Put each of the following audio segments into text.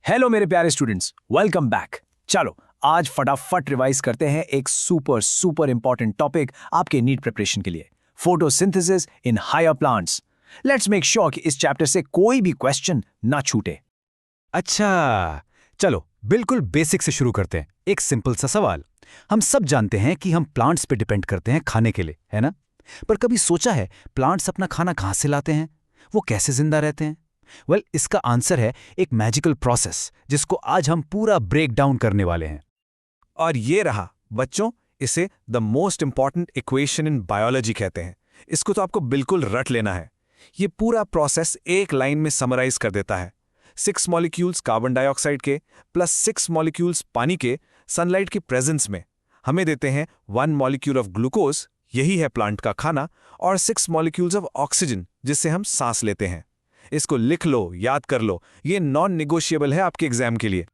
Hello मेरे प्यारे students, welcome back. चलो आज फटाफट रिवाइज करते हैं एक सुपर सुपर इंपॉर्टेंट टॉपिक आपके नीट प्रिपरेशन के लिए, photosynthesis in higher plants. Let's make sure कि इस चैप्टर से कोई भी क्वेश्चन ना छूटे। अच्छा, चलो बिल्कुल बेसिक से शुरू करते हैं। एक सिंपल सा सवाल। हम सब जानते हैं कि हम प्लांट्स पे डिपेंड करते हैं खाने के लिए, है ना? पर कभी सोचा है प्लांट्स अपना खाना कहाँ से लाते हैं? वो कैसे जिंदा रहते हैं? इसका आंसर है एक मैजिकल प्रोसेस जिसको आज हम पूरा ब्रेक डाउन करने वाले हैं। और ये रहा बच्चों, इसे the most important equation in biology कहते हैं। इसको तो आपको बिल्कुल रट लेना है। ये पूरा प्रोसेस एक लाइन में समराइज कर देता है। 6 मॉलिक्यूल्स कार्बन डाइऑक्साइड के प्लस 6 मॉलिक्यूल्स पानी के सनलाइट की प्रेजेंस में हमें देते हैं 1 मॉलिक्यूल ऑफ ग्लूकोज, यही है प्लांट का खाना, और 6 मॉलिक्यूल्स ऑफ ऑक्सीजन जिससे हम सांस लेते हैं। इसको लिख लो, याद कर लो, ये नॉन निगोशिएबल है आपके एग्जाम के लिए।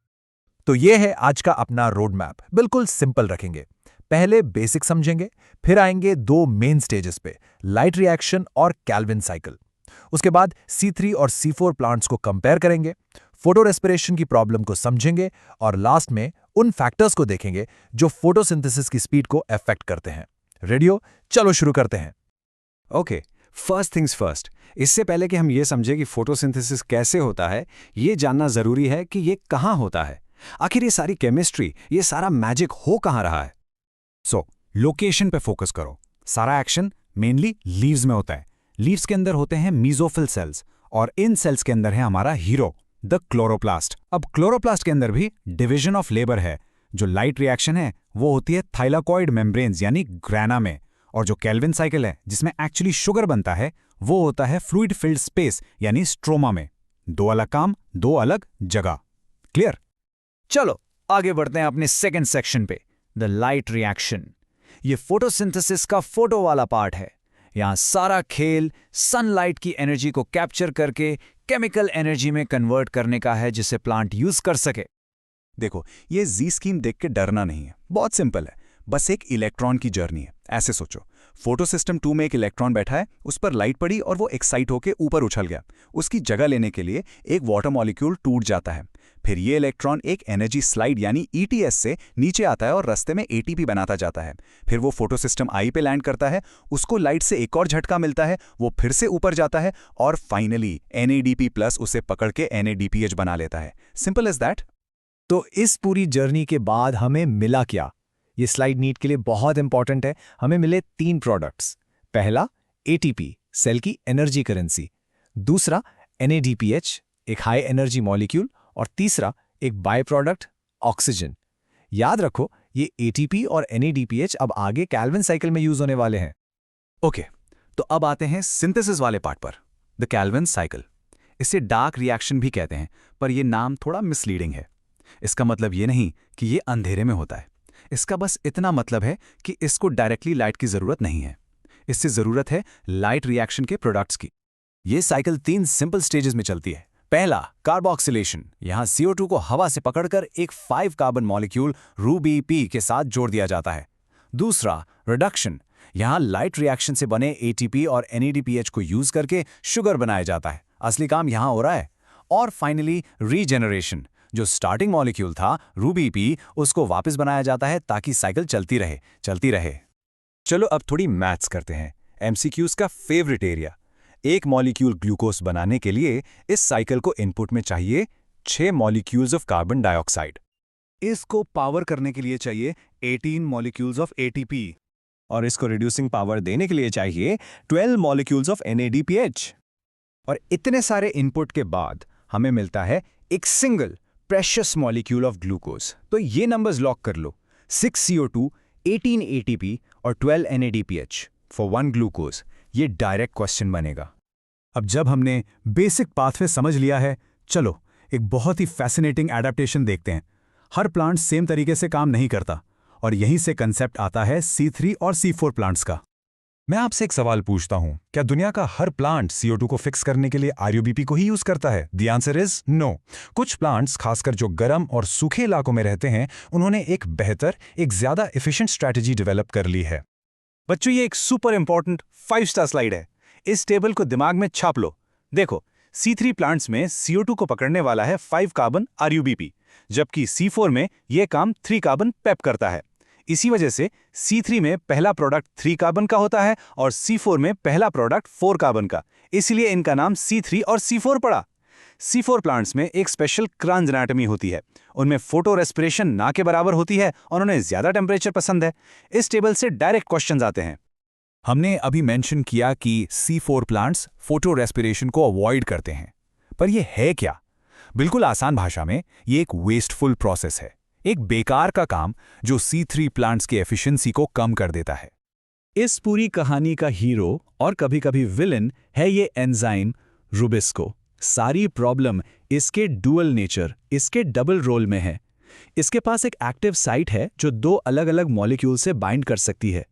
तो ये है आज का अपना रोड मैप। बिल्कुल सिंपल रखेंगे। पहले बेसिक समझेंगे, फिर आएंगे दो मेन स्टेजेस पे, लाइट रिएक्शन और कैल्विन साइकिल। उसके बाद C3 और C4 प्लांट्स को कंपेयर करेंगे, फोटो रेस्पिरेशन की प्रॉब्लम को समझेंगे और लास्ट में उन फैक्टर्स को देखेंगे जो फोटोसिंथेसिस की स्पीड को अफेक्ट करते हैं। रेडी हो? चलो शुरू करते हैं। Okay, first things first. इससे पहले कि हम ये समझे कि फोटोसिंथेसिस कैसे होता है, ये जानना जरूरी है कि ये कहाँ होता है। आखिर ये सारी केमिस्ट्री, ये सारा मैजिक हो कहाँ रहा है? लोकेशन पे फोकस करो। सारा एक्शन मेनली लीव्स में होता है। लीव्स के अंदर होते हैं मीजोफिल सेल्स और इन सेल्स के अंदर है हमारा हीरो, द क्लोरोप्लास्ट। अब क्लोरोप्लास्ट के अंदर भी डिवीजन ऑफ लेबर है। जो लाइट रिएक्शन है वो होती है थाइलाकॉइड मेम्ब्रेन्स यानी ग्रैना में, और जो केल्विन साइकिल है जिसमें एक्चुअली शुगर बनता है वो होता है फ्लूइड फिल्ड स्पेस यानी स्ट्रोमा में। दो अलग काम, दो अलग जगह। क्लियर? चलो आगे बढ़ते हैं अपने सेकंड सेक्शन पे, द लाइट रिएक्शन। ये फोटोसिंथेसिस का फोटो वाला पार्ट है। यहां सारा खेल सनलाइट की एनर्जी को कैप्चर करके केमिकल एनर्जी में कन्वर्ट करने का है जिसे प्लांट यूज कर सके। देखो, ये जी स्कीम देख के डरना नहीं है, बहुत सिंपल है। बस एक इलेक्ट्रॉन की जर्नी है। ऐसे सोचो, फोटो सिस्टम 2 में एक इलेक्ट्रॉन बैठा है, उस पर लाइट पड़ी और वो एक्साइट होकर ऊपर उछल गया। उसकी जगह लेने के लिए एक वाटर मॉलिक्यूल टूट जाता है। फिर ये इलेक्ट्रॉन एक एनर्जी स्लाइड यानी ETS से नीचे आता है और रास्ते में ATP बनाता जाता है। फिर वो फोटो सिस्टम I पे लैंड करता है, उसको लाइट से एक और झटका मिलता है, वो फिर से ऊपर जाता है और फाइनली NADP+ उसे पकड़ के NADPH बना लेता है। Simple as that. तो इस पूरी जर्नी के बाद हमें मिला क्या? ये स्लाइड नीट के लिए बहुत इंपॉर्टेंट है। हमें मिले 3 प्रोडक्ट्स। पहला ATP, सेल की एनर्जी करेंसी। दूसरा NADPH, एक हाई एनर्जी मॉलिक्यूल। और तीसरा एक बाय प्रोडक्ट, ऑक्सीजन। याद रखो, ये ATP और NADPH अब आगे कैल्विन साइकिल में यूज होने वाले हैं। ओके, तो अब आते हैं सिंथेसिस वाले पार्ट पर, द कैल्विन साइकिल। इसे डार्क रिएक्शन भी कहते हैं, पर यह नाम थोड़ा मिसलीडिंग है। इसका मतलब ये नहीं कि ये अंधेरे में होता है। इसका बस इतना मतलब है कि इसको डायरेक्टली लाइट की जरूरत नहीं है। इससे जरूरत है लाइट रिएक्शन के प्रोडक्ट्स की। ये साइकिल 3 सिंपल स्टेजेस में चलती है। पहला, कार्बोक्सिलेशन। यहां CO2 को हवा से पकड़कर एक 5 कार्बन मॉलिक्यूल RuBP के साथ जोड़ दिया जाता है। दूसरा, रिडक्शन। यहां लाइट रिएक्शन से बने ATP और NADPH को यूज करके शुगर बनाया जाता है। असली काम यहां हो रहा है। और फाइनली, रीजेनरेशन। जो स्टार्टिंग मॉलिक्यूल था RuBP, उसको वापस बनाया जाता है ताकि साइकिल चलती रहे। चलो अब थोड़ी मैथ्स करते हैं, MCQs का फेवरेट एरिया। एक मॉलिक्यूल ग्लूकोज बनाने के लिए इस साइकिल को इनपुट में चाहिए 6 मॉलिक्यूल्स ऑफ कार्बन डाइऑक्साइड। इसको पावर करने के लिए चाहिए 18 मॉलिक्यूल्स ऑफ ATP। और इसको रिड्यूसिंग पावर देने के लिए चाहिए 12 मॉलिक्यूल्स ऑफ NADPH। और इतने सारे इनपुट के बाद हमें मिलता है एक single precious molecule of glucose. तो ये नंबर्स लॉक कर लो, 6 CO2, 18 ATP और 12 NADPH फॉर 1 ग्लूकोज। ये डायरेक्ट क्वेश्चन बनेगा। अब जब हमने बेसिक पाथवे समझ लिया है, चलो एक बहुत ही फैसिनेटिंग एडेप्टेशन देखते हैं। हर प्लांट सेम तरीके से काम नहीं करता और यहीं से कंसेप्ट आता है C3 और C4 प्लांट्स का। मैं आपसे एक सवाल पूछता हूं, क्या दुनिया का हर प्लांट CO2 को फिक्स करने के लिए RuBP को ही यूज करता है? The answer is no. कुछ प्लांट्स, खासकर जो गर्म और सूखे इलाकों में रहते हैं, उन्होंने एक बेहतर, एक ज्यादा एफिशिएंट स्ट्रैटेजी डेवलप कर ली है। बच्चों, ये एक सुपर इंपॉर्टेंट 5 स्टार स्लाइड है। इस टेबल को दिमाग में छाप लो। देखो, C3 प्लांट्स में CO2 को पकड़ने वाला है 5 कार्बन RuBP, जबकि C4 में यह काम 3 कार्बन PEP करता है। इसी वजह से C3 में पहला प्रोडक्ट 3 कार्बन का होता है और C4 में पहला प्रोडक्ट 4 कार्बन का, इसलिए इनका नाम C3 और C4 पड़ा। C4 प्लांट्स में एक स्पेशल क्रांज एनाटॉमी होती है। उनमें फोटो रेस्पिरेशन ना के बराबर होती है और उन्हें ज्यादा टेम्परेचर पसंद है। इस टेबल से डायरेक्ट क्वेश्चंस आते हैं। हमने अभी मेंशन किया कि C4 प्लांट्स फोटो रेस्पिरेशन को अवॉइड करते हैं, पर यह है क्या? बिल्कुल आसान भाषा में ये एक वेस्टफुल प्रोसेस है, एक बेकार का काम जो C3 प्लांट्स की एफिशिएंसी को कम कर देता है। इस पूरी कहानी का हीरो और कभी-कभी विलन है ये एंजाइम रुबिस्को। सारी प्रॉब्लम इसके डुअल नेचर, इसके डबल रोल में है। इसके पास एक एक्टिव साइट है जो 2 अलग-अलग मॉलिक्यूल से बाइंड कर सकती है।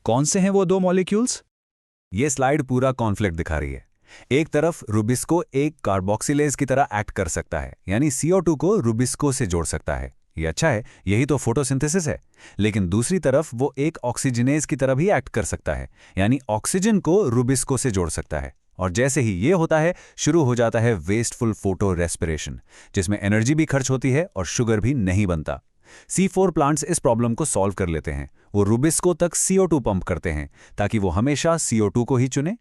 कौन से हैं वो 2 मॉलिक्यूल्स? ये स्लाइड पूरा कॉन्फ्लिक्ट दिखा रही है। एक तरफ रुबिस्को एक कार्बोक्सिलेज की तरह एक्ट कर सकता है, यानी CO2 को रुबिस्को से जोड़ सकता है। ये अच्छा है, यही तो फोटोसिंथेसिस है। लेकिन दूसरी तरफ वो एक ऑक्सीजनेज की तरह भी एक्ट कर सकता है, यानी ऑक्सीजन को रुबिस्को से जोड़ सकता है। और जैसे ही ये होता है, शुरू हो जाता है वेस्टफुल फोटो रेस्पिरेशन, जिसमें एनर्जी भी खर्च होती है और शुगर भी नहीं बनता। C4 प्लांट्स इस प्रॉब्लम को सॉल्व कर लेते हैं। वो रुबिस्को तक CO2 पंप करते हैं ताकि वो हमेशा CO2 को ही चुने।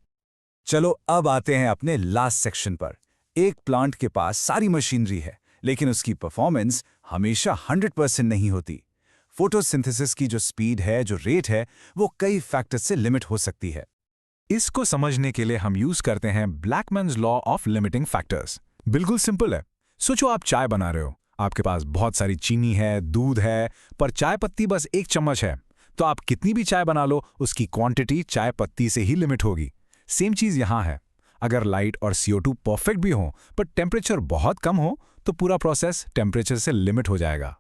चलो अब आते हैं अपने लास्ट सेक्शन पर। एक प्लांट के पास सारी मशीनरी है, लेकिन उसकी परफॉर्मेंस हमेशा 100% नहीं होती। फोटोसिंथेसिस की जो स्पीड है, जो रेट है, वो कई फैक्टर्स से लिमिट हो सकती है। इसको समझने के लिए हम यूज करते हैं ब्लैकमैन्स लॉ ऑफ लिमिटिंग फैक्टर्स। बिल्कुल सिंपल है। सोचो आप चाय बना रहे हो, आपके पास बहुत सारी चीनी है, दूध है, पर चाय पत्ती बस 1 चम्मच है। तो आप कितनी भी चाय बना लो, उसकी क्वांटिटी चाय पत्ती से ही लिमिट होगी। सेम चीज यहां है। अगर लाइट और CO2 परफेक्ट भी हो पर टेम्परेचर बहुत कम हो, तो पूरा प्रोसेस टेम्परेचर से लिमिट हो जाएगा।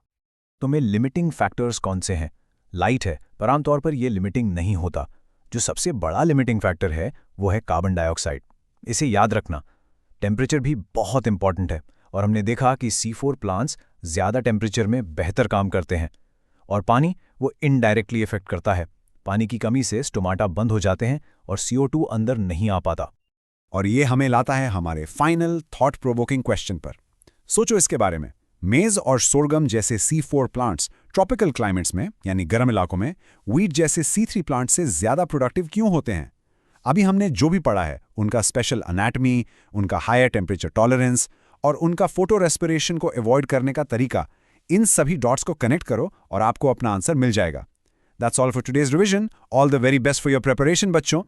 तो में लिमिटिंग फैक्टर्स कौन से हैं? लाइट है, पर आमतौर पर यह लिमिटिंग नहीं होता। जो सबसे बड़ा लिमिटिंग फैक्टर है वो है कार्बन डाइऑक्साइड। इसे याद रखना। टेम्परेचर भी बहुत इंपॉर्टेंट है और हमने देखा कि C4 प्लांट्स ज़्यादा टेम्परेचर में बेहतर काम करते हैं। और पानी वो इनडायरेक्टली इफेक्ट करता है। पानी की कमी से स्टोमाटा बंद हो जाते हैं और CO2 अंदर नहीं आ पाता। और ये हमें लाता है हमारे फाइनल थॉट प्रोवोकिंग क्वेश्चन पर। सोचो इसके बारे में। मेज और सोरगम जैसे C4 प्लांट्स ट्रॉपिकल क्लाइमेट्स में, यानी गर्म इलाकों में, वीट जैसे C3 प्लांट्स से ज़्यादा प्रोडक्टिव क्यों होते हैं? अभी हमने जो भी पढ़ा है, उनका स्पेशल एनाटमी, उनका हायर टेम्परेचर टॉलरेंस और उनका फोटो रेस्पिरेशन को अवॉइड करने का तरीका, इन सभी डॉट्स को कनेक्ट करो और आपको अपना आंसर मिल जाएगा। That's all for today's revision. All the very best for your preparation बच्चों।